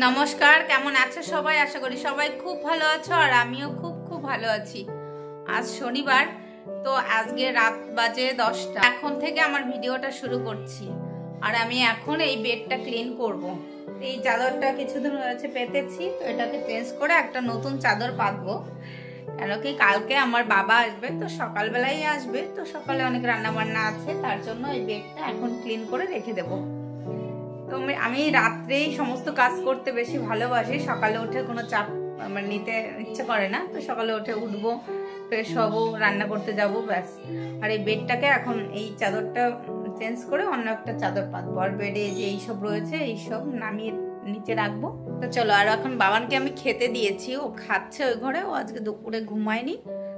নমস্কার, কেমন আছো সবাই? আশা করি সবাই খুব ভালো আছো আর আমিও খুব ভালো আছি। আজ শনিবার, তো আজকে রাত বাজে 10টা। এখন থেকে আমার ভিডিওটা শুরু করছি আর আমি এখন এই বেডটা ক্লিন করব। এই চাদরটা কিছুদিন হয়েছে পেতেছি, তো এটাকে চেঞ্জ করে একটা নতুন চাদর পাতবো। কেন কি কালকে আমার বাবা আসবে, তো সকালবেলাই আসবে, তো সকালে অনেক রান্না বান্না আছে, তার জন্য এই বেডটা এখন ক্লিন করে রেখে দেবো। তো আমি রাত্রেই সমস্ত কাজ করতে বেশি ভালোবাসি, সকালে উঠে কোনো চাপ আমার নিতে ইচ্ছে করে না। তো সকালে উঠে উঠবো, ফ্রেশ হবো, রান্না করতে যাবো, ব্যাস। আর এই বেডটাকে এখন এই চাদরটা চেঞ্জ করে অন্য একটা চাদর পাতবো। আর বেডে যে এইসব রয়েছে এইসব নামিয়ে নিচে রাখবো। তো চলো, আর এখন বাবানকে আমি খেতে দিয়েছি, ও খাচ্ছে ওই ঘরে। ও আজকে দুপুরে ঘুমায়নি,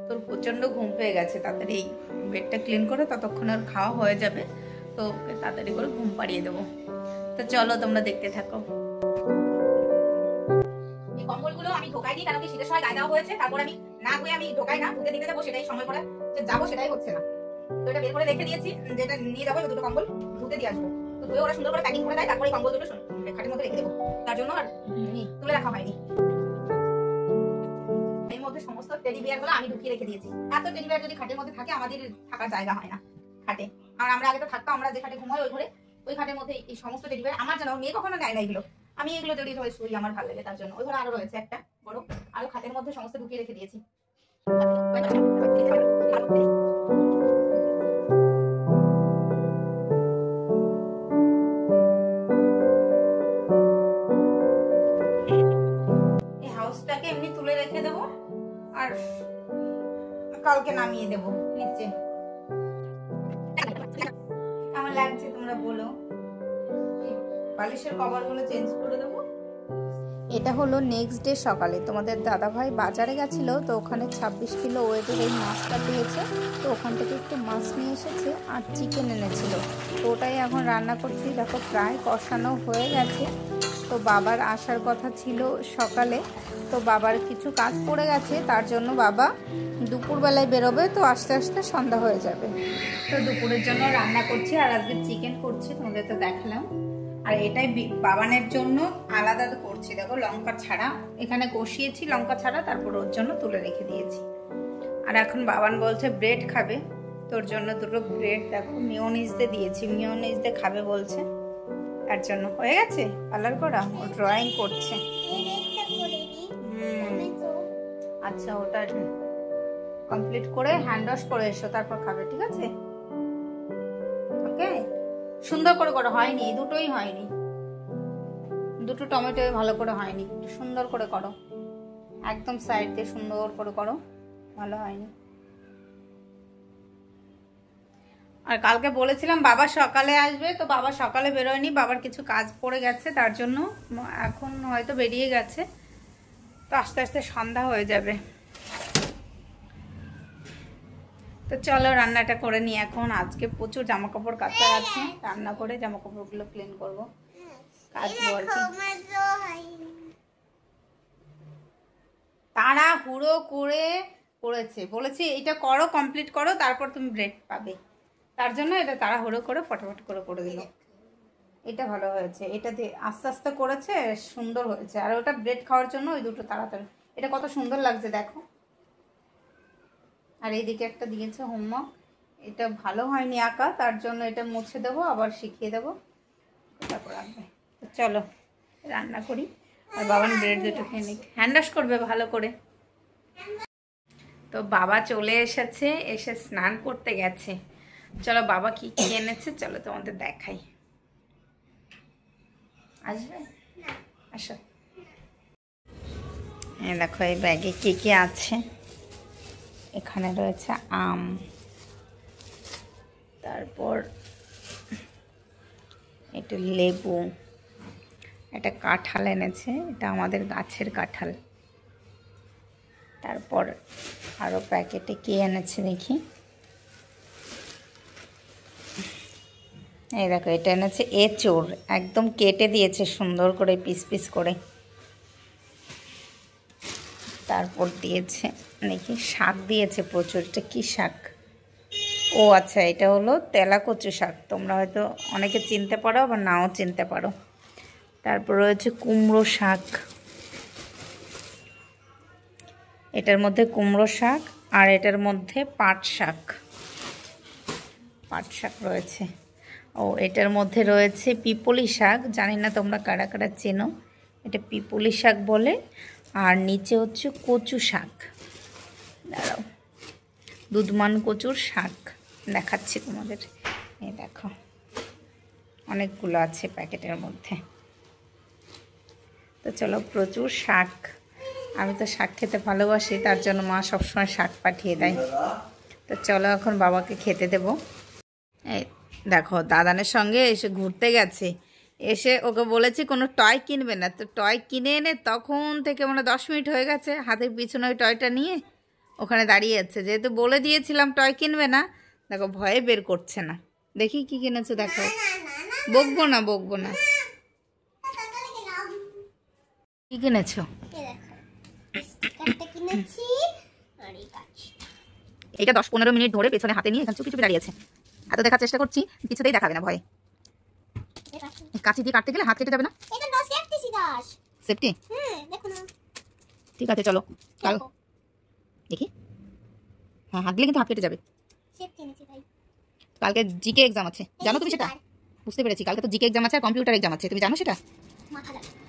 তোর প্রচন্ড ঘুম পেয়ে গেছে। তাড়াতাড়ি এই বেডটা ক্লিন করে ততক্ষণ আর খাওয়া হয়ে যাবে, তো ওকে তাড়াতাড়ি করে ঘুম পাড়িয়ে দেবো। তো চলো তোমরা দেখতে থাকো। এই কম্বলগুলো আমি ঢোকাই দিই, কারণ কি শীতের সময় গায়ে দেওয়া হয়েছে। তারপর আমি না ধুয়ে আমি ঢোকাই না, ধুতে দিতে যাবো, সেটাই সময় করে যে যাবো সেটাই হচ্ছে না। তো এটা বের করে রেখে দিয়েছি, যেটা নিয়ে যাবো দুটো কম্বল ধুতে দিয়ে আসবো। তো ধুয়ে ওরা সুন্দর করে প্যাকিং করে দেয়, তারপরে কম্বল দুটো খাটের মধ্যে রেখে দেবো। তার জন্য আর তুলে রাখা হয়নি। এর মধ্যে সমস্ত টেডি বিয়ার গুলো আমি ঢুকিয়ে রেখে দিয়েছি। এত টেডি বিয়ার যদি খাটের মধ্যে থাকে, আমাদের থাকার জায়গা হয় না খাটে। আর আমরা আগে তো থাকতাম, আমরা যে খাটে ঘুমাই ওই ঘরে, ওই খাটের মধ্যে এই সমস্ত টেডি বিয়ার আমার জানো, মেয়ে কখনো নেয় না এগুলো। আমি এগুলো জড়িয়ে ধরে শুই, আমার ভালো লাগে, তার জন্য ওই ঘরে আরো রয়েছে একটা বড়, আরো খাটের মধ্যে সমস্ত ঢুকিয়ে রেখে দিয়েছি। এই হাউসটাকে এমনি তুলে রেখে দেবো আর কালকে নামিয়ে দেবো নিচে। কেমন লাগছে তোমরা বলো। বালিশের কভারগুলো চেঞ্জ করে দেবো। এটা হলো নেক্সট ডে সকালে। তোমাদের দাদাভাই বাজারে গেছিলো, তো ওখানে 26 কিলো ওয়েটের এই মাছটা পেয়েছে। তো ওখান থেকে একটু মাছ নিয়ে এসেছে আর চিকেন এনেছিল, তো ওটাই এখন রান্না করছি। দেখো প্রায় কষানো হয়ে গেছে। তো বাবার আসার কথা ছিল সকালে, তো বাবার কিছু কাজ পড়ে গেছে, তার জন্য বাবা দুপুরবেলায় বেরোবে, তো আস্তে আস্তে সন্ধ্যা হয়ে যাবে। তো দুপুরের জন্য রান্না করছি আর আজকে চিকেন করছি, তোমাদের তো দেখালাম। আর এটাই বাবানের জন্য আলাদা করছি, দেখো লঙ্কা ছাড়া, এখানে কষিয়েছি লঙ্কা ছাড়া, তারপর ওর জন্য তুলে রেখে দিয়েছি। আর এখন বাবান বলছে ব্রেড খাবে, তোর জন্য দুটো ব্রেড দেখো মিওনিজ দিয়ে দিয়েছি, মিওনিজ দিয়ে খাবে বলছে, তার জন্য। হয়ে গেছে কালার করা, ও ড্রয়িং করছে। আচ্ছা, ওটা কমপ্লিট করে হ্যান্ড ওয়াশ করে এসো, তারপর খাবে, ঠিক আছে? ওকে, সুন্দর করে করো, হয়নি, দুটোই হয়নি, দুটো টমেটো ভালো করে হয়নি, একটু সুন্দর করে করো, একদম সাইড দিয়ে সুন্দর করে করো, ভালো হয়নি। আর কালকে বলেছিলাম বাবা সকালে আসবে, তো বাবা সকালে বেরোয়নি, বাবার কিছু কাজ পড়ে গেছে, তার জন্য এখন হয়তো বেরিয়ে গেছে, তো আস্তে আস্তে সন্ধ্যা হয়ে যাবে। তো চলো রান্নাটা করে নিই এখন। আজকে প্রচুর জামা কাপড় কাচার আছে, রান্না করে জামা কাপড়গুলো ক্লিন করবো, কাচবো আর কি। তারা হুড়ো করে করেছে, বলেছি এটা করো, কমপ্লিট করো, তারপর তুমি ব্রেড পাবে, তার জন্য এটা তাড়াহুড়ো করে ফটাফট করে করে দিল। এটা ভালো হয়েছে, এটা দিয়ে আস্তে আস্তে করেছে, সুন্দর হয়েছে। আর ওটা ব্রেড খাওয়ার জন্য ওই দুটো তাড়াতাড়ি, এটা কত সুন্দর লাগছে দেখো। আর এইদিকে একটা দিয়েছে হোমওয়ার্ক, এটা ভালো হয়নি আঁকা, তার জন্য এটা মুছে দেবো, আবার শিখিয়ে দেবো, তারপর আঁকবে। তো চলো রান্না করি, আর বাবান ব্রেড দুটো খেয়ে নিক, হ্যান্ড ওয়াশ করবে ভালো করে। তো বাবা চলে এসেছে, এসে স্নান করতে গেছে। চলো বাবা কি কি এনেছে চলো তোমাদের দেখাই। আসবে, আসো। দেখো এই ব্যাগে কি কি আছে। এখানে রয়েছে আম, তারপর একটু লেবু, একটা কাঁঠাল এনেছে, এটা আমাদের গাছের কাঁঠাল। তারপর আরও প্যাকেটে কি এনেছে দেখি, এই দেখো এটা এনেছে এঁচোড়, একদম কেটে দিয়েছে সুন্দর করে পিস পিস করে। তারপর দিয়েছে দেখি শাক দিয়েছে প্রচুর, এটা কী শাক, ও আচ্ছা এটা হলো তেলাকচু শাক, তোমরা হয়তো অনেকে চিনতে পারো আবার নাও চিনতে পারো। তারপর রয়েছে কুমড়ো শাক, এটার মধ্যে কুমড়ো শাক, আর এটার মধ্যে পাট শাক রয়েছে। ও এটার মধ্যে রয়েছে পিপলি শাক, জানি না তোমরা কারা কারা চেনো, এটা পিপলি শাক বলে। আর নিচে হচ্ছে কচু শাক, দাঁড়াও, দুধমান কচুর শাক দেখাচ্ছি তোমাদের। এই দেখো অনেকগুলো আছে প্যাকেটের মধ্যে। তো চলো, প্রচুর শাক, আমি তো শাক খেতে ভালোবাসি, তার জন্য মা সবসময় শাক পাঠিয়ে দেয়। তো চলো এখন বাবাকে খেতে দেব। এই দেখো দাদানের সঙ্গে এসে ঘুরতে গেছে, এসে ওকে বলেছি কোনো টয় কিনবে না, তো টয় কিনে এনে তখন থেকে 10 মিনিট হয়ে গেছে হাতের পিছনে ওই টয়টা নিয়ে ওখানে দাঁড়িয়ে আছে। যেহেতু বলে দিয়েছিলাম টয় কিনবে না, দেখো ভয়ে বের করছে না। দেখি কি কিনেছো, দেখো। বকবো না কি কিনেছো? এটা 10-15 মিনিট ধরে পেছনে হাতে নিয়ে এখানে চুপি চুপি দাঁড়িয়ে আছে। এত দেখার চেষ্টা করছি, কিছুতেই দেখাবে না, ভয়। কাঁচি দিয়ে কাটতে গেলে হাত কেটে যাবে না? সেফটি? ঠিক আছে চলো, কাল দেখি। হ্যাঁ, হাত দিলে কিন্তু হাত কেটে যাবে। কালকে জিকে এক্সাম আছে, জানো তুমি সেটা? বুঝতে পেরেছি, কালকে তো জিকে এক্সাম আছে আর কম্পিউটার এক্সাম আছে, তুমি জানো সেটা?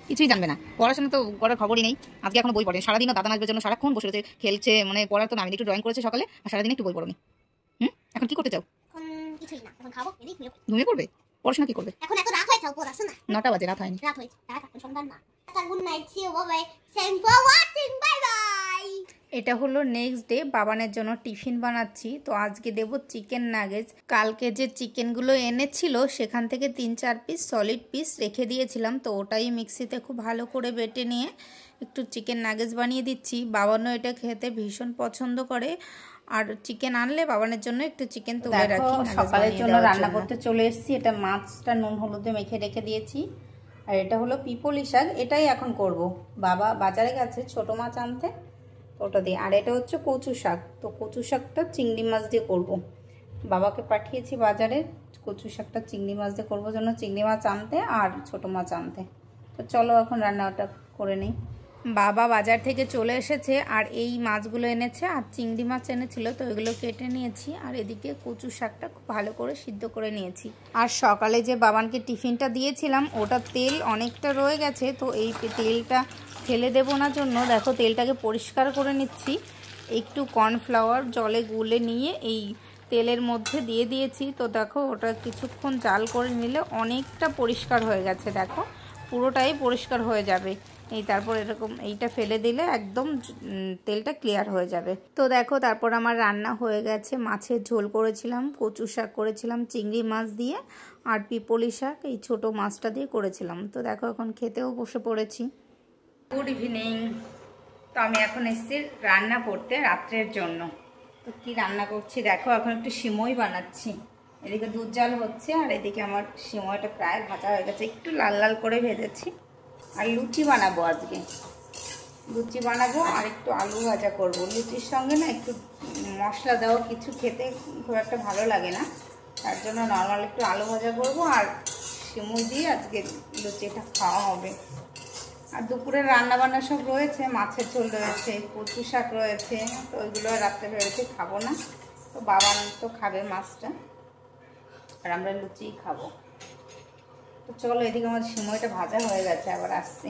কিছুই জানবে না, পড়াশোনা তো করার খবরই নেই। আজকে এখনো বই পড়ে, সারাদিনও দাদা নাচবের জন্য সারাক্ষণ বসে রয়েছে, খেলছে, পড়ার তো নামি, একটু ড্রয়িং করেছে সকালে, আর সারাদিন একটু বই পড়নি। এখন কি করতে চাও? ঘুমিয়ে পড়বে? পড়াশোনা কি করবে? 9টা বাজে, রাত হয়নি। এটা হলো নেক্সট ডে, বাবানের জন্য টিফিন বানাচ্ছি। তো আজকে দেব চিকেন নাগেটস। কালকে যে চিকেনগুলো এনেছিল সেখান থেকে 3-4 পিস সলিড পিস রেখে দিয়েছিলাম, তো ওটাই মিক্সিতে খুব ভালো করে বেটে নিয়ে একটু চিকেন নাগেটস বানিয়ে দিচ্ছি। বাবানও এটা খেতে ভীষণ পছন্দ করে, আর চিকেন আনলে বাবানের জন্য একটু চিকেন তুলে রাখি। সকালের জন্য রান্না করতে চলে এসেছি। এটা মাছটা নুন হলুদে মেখে রেখে দিয়েছি, আর এটা হলো পিপলি শাক, এটাই এখন করব। বাবা বাজারে গেছে ছোট মাছ আনতে, ওটা দিয়ে। আর এটা হচ্ছে কচু শাক, তো কচু শাকটা চিংড়ি মাছ দিয়ে করব। বাবাকে পাঠিয়েছি বাজারে কচু শাকটা চিংড়ি মাছ দিয়ে করবো জন্য, চিংড়ি মাছ আনতে আর ছোট মাছ আনতে। তো চলো এখন রান্নাটা করে নিই। বাবা বাজার থেকে চলে এসেছে, আর এই মাছগুলো এনেছে আর চিংড়ি মাছ এনেছিল, তো এগুলো কেটে নিয়েছি। আর এদিকে কচু শাকটা খুব ভালো করে সিদ্ধ করে নিয়েছি। আর সকালে যে বাবানকে টিফিনটা দিয়েছিলাম ওটা তেল অনেকটা রয়ে গেছে, তো এই তেলটা ফেলে দেবো না জন্য দেখো তেলটাকে পরিষ্কার করে নিচ্ছি। একটু কর্নফ্লাওয়ার জলে গুলে নিয়ে এই তেলের মধ্যে দিয়ে দিয়েছি। তো দেখো ওটা কিছুক্ষণ জাল করে নিলে অনেকটা পরিষ্কার হয়ে গেছে, দেখো পুরোটাই পরিষ্কার হয়ে যাবে। এই তারপর এরকম এইটা ফেলে দিলে একদম তেলটা ক্লিয়ার হয়ে যাবে। তো দেখো তারপর আমার রান্না হয়ে গেছে। মাছের ঝোল করেছিলাম, কচু শাক করেছিলাম চিংড়ি মাছ দিয়ে, আর পিপলি শাক এই ছোট মাছটা দিয়ে করেছিলাম। তো দেখো এখন খেতেও বসে পড়েছি। Good evening. তো আমি এখন এসেছি রান্না করতে রাত্রের জন্য। তো কি রান্না করছি দেখো, এখন একটু সিমই বানাচ্ছি। এদিকে দুধ জাল হচ্ছে, আর এদিকে আমার সিমইটা প্রায় ভাজা হয়ে গেছে, একটু লাল লাল করে ভেজেছি। আর লুচি বানাবো আজকে, লুচি বানাবো আর একটু আলু ভাজা করবো। লুচির সঙ্গে না একটু মশলা দেওয়া কিছু খেতে খুব একটা ভালো লাগে না, তার জন্য নর্মাল একটু আলু ভাজা করবো আর সিমই দিয়ে আজকে লুচিটা খাওয়া হবে। আর দুপুরের রান্নাবান্না সব রয়েছে, মাছের ঝোল রয়েছে, কচু শাক রয়েছে, তো ওইগুলো রাত্রে ভেবেছি খাবো না। তো বাবা তো খাবে মাছটা, আর আমরা লুচি খাবো। তো চলো, এদিকে আমার সিমইটা ভাজা হয়ে গেছে, আবার আসছি।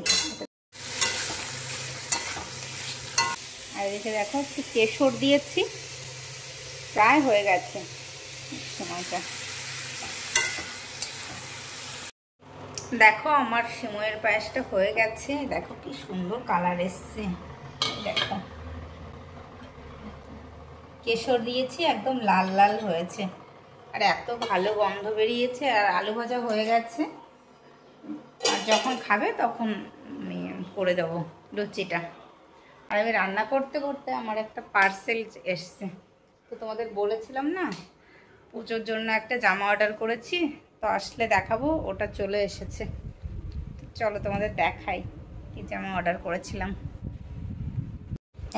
আর এদিকে দেখো একটু কেশর দিয়েছি, প্রায় হয়ে গেছে সিমইটা। দেখো আমার সিমইয়ের পায়েসটা হয়ে গেছে, দেখো কি সুন্দর কালার এসছে। দেখো কেশর দিয়েছি, একদম লাল লাল হয়েছে, আর এত ভালো গন্ধ বেরিয়েছে, আর আলু ভাজা হয়ে গেছে। আর যখন খাবে তখন আমি করে দেবো লুচিটা। আর আমি রান্না করতে করতে আমার একটা পার্সেল এসছে। তো তোমাদের বলেছিলাম না পুজোর জন্য একটা জামা অর্ডার করেছি, তো আসলে দেখাবো। ওটা চলে এসেছে, চলো তোমাদের দেখাই কি জামা অর্ডার করেছিলাম।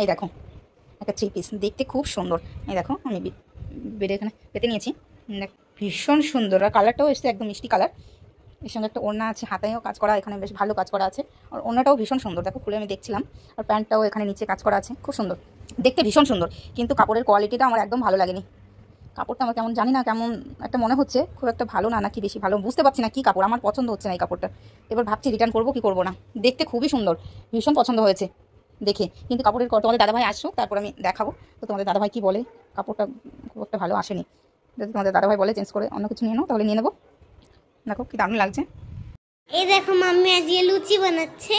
এই দেখো একটা 3 পিস, দেখতে খুব সুন্দর। এই দেখো আমি বেডে এখানে পেতে নিয়েছি, ভীষণ সুন্দর, আর কালারটাও এসছে একদম মিষ্টি কালার। এর সঙ্গে একটা ওড়না আছে, হাতেও কাজ করা, এখানে বেশ ভালো কাজ করা আছে। আর ওড়নাটাও ভীষণ সুন্দর, দেখো খুলে আমি দেখছিলাম। আর প্যান্টটাও এখানে নিচে কাজ করা আছে, খুব সুন্দর দেখতে, ভীষণ সুন্দর। কিন্তু কাপড়ের কোয়ালিটিটা আমার একদম ভালো লাগেনি। কাপড়টা আমার কেমন জানি না, কেমন একটা মনে হচ্ছে, খুব একটা ভালো না, নাকি বেশি ভালো বুঝতে পারছি না কী কাপড়। আমার পছন্দ হচ্ছে না এই কাপড়টা। এবার ভাবছি রিটার্ন করবো কি করবো না। দেখতে খুবই সুন্দর, ভীষণ পছন্দ হয়েছে দেখে। কিন্তু কাপড়ের তোমাদের দাদাভাই আসুক, তারপর আমি দেখাবো। তো তোমাদের দাদাভাই কী বলে, কাপড়টা খুব একটা ভালো আসেনি। যদি তোমাদের দাদাভাই বলে চেঞ্জ করে অন্য কিছু নিয়ে নাও, তাহলে নিয়ে নেবো। দেখো কি দারুণ লাগছে। এই দেখো মাম্মি আজকে লুচি বানাচ্ছে।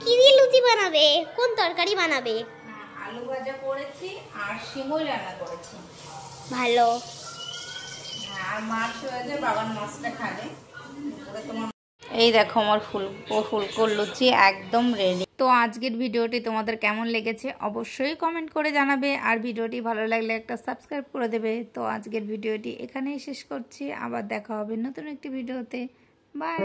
কি দিয়ে লুচি বানাবে? কোন তরকারি বানাবে? আলু ভাজা করেছি আর শিমুই রান্না করেছি। ভালো। আর মাছ হয়েছে, বাবার মাছটা খাবে। এই দেখো আমার ফুলকো লুচি একদম রেডি। তো আজকের ভিডিওটি তোমাদের কেমন লেগেছে অবশ্যই কমেন্ট করে জানাবে। আর ভিডিওটি ভালো লাগলে একটা সাবস্ক্রাইব করে দেবে। তো আজকের ভিডিওটি এখানেই শেষ করছি, আবার দেখা হবে নতুন একটি ভিডিওতে। বাই।